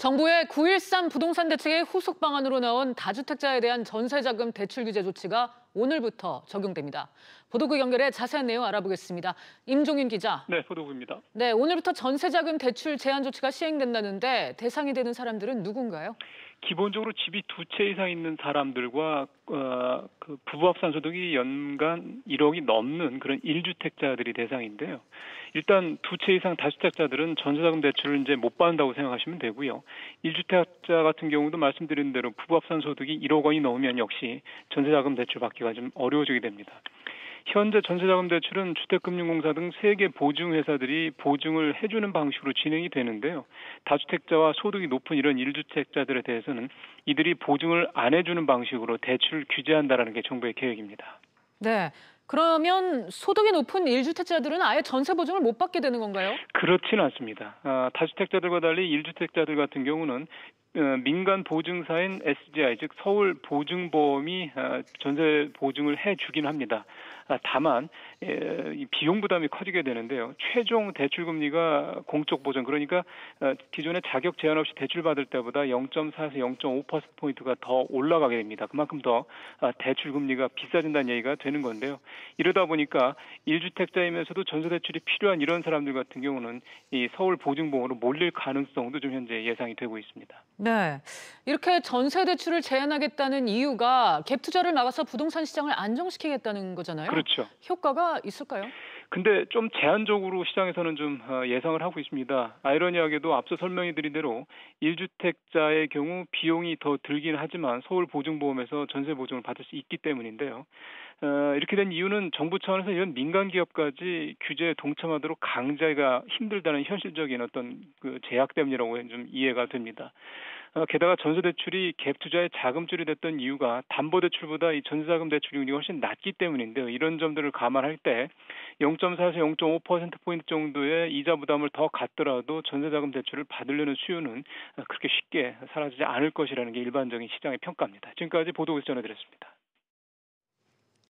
정부의 9.13 부동산 대책의 후속 방안으로 나온 다주택자에 대한 전세자금 대출 규제 조치가 오늘부터 적용됩니다. 보도국 연결해 자세한 내용 알아보겠습니다. 임종윤 기자. 네, 보도국입니다. 네, 오늘부터 전세자금 대출 제한 조치가 시행된다는데 대상이 되는 사람들은 누군가요? 기본적으로 집이 두 채 이상 있는 사람들과 그 부부 합산 소득이 연간 1억이 넘는 그런 1주택자들이 대상인데요. 일단 두 채 이상 다주택자들은 전세자금 대출을 이제 못 받는다고 생각하시면 되고요. 1주택자 같은 경우도 말씀드린 대로 부부 합산 소득이 1억 원이 넘으면 역시 전세자금 대출 받기가 좀 어려워지게 됩니다. 현재 전세자금 대출은 주택금융공사 등 3개 보증회사들이 보증을 해주는 방식으로 진행이 되는데요. 다주택자와 소득이 높은 이런 1주택자들에 대해서는 이들이 보증을 안 해주는 방식으로 대출을 규제한다는 게 정부의 계획입니다. 네, 그러면 소득이 높은 1주택자들은 아예 전세 보증을 못 받게 되는 건가요? 그렇지는 않습니다. 다주택자들과 달리 1주택자들 같은 경우는 민간 보증사인 SGI, 즉 서울보증보험이 전세 보증을 해주긴 합니다. 다만 비용 부담이 커지게 되는데요. 최종 대출 금리가 공적 보증, 그러니까 기존에 자격 제한 없이 대출 받을 때보다 0.4에서 0.5%포인트가 더 올라가게 됩니다. 그만큼 더 대출 금리가 비싸진다는 얘기가 되는 건데요. 이러다 보니까 1주택자이면서도 전세 대출이 필요한 이런 사람들 같은 경우는 이 서울보증보험으로 몰릴 가능성도 좀 현재 예상이 되고 있습니다. 네, 이렇게 전세 대출을 제한하겠다는 이유가 갭 투자를 막아서 부동산 시장을 안정시키겠다는 거잖아요. 그렇죠. 효과가 있을까요? 근데 좀 제한적으로 시장에서는 좀 예상을 하고 있습니다. 아이러니하게도 앞서 설명해드린 대로 1주택자의 경우 비용이 더 들긴 하지만 서울보증보험에서 전세 보증을 받을 수 있기 때문인데요. 이렇게 된 이유는 정부 차원에서 이런 민간 기업까지 규제에 동참하도록 강제가 힘들다는 현실적인 어떤 그 제약 때문이라고 좀 이해가 됩니다. 게다가 전세 대출이 갭 투자의 자금줄이 됐던 이유가 담보대출보다 이 전세자금 대출 금리가 훨씬 낮기 때문인데요. 이런 점들을 감안할 때 0.4에서 0.5%포인트 정도의 이자 부담을 더 갖더라도 전세자금 대출을 받으려는 수요는 그렇게 쉽게 사라지지 않을 것이라는 게 일반적인 시장의 평가입니다. 지금까지 보도국에서 전해드렸습니다.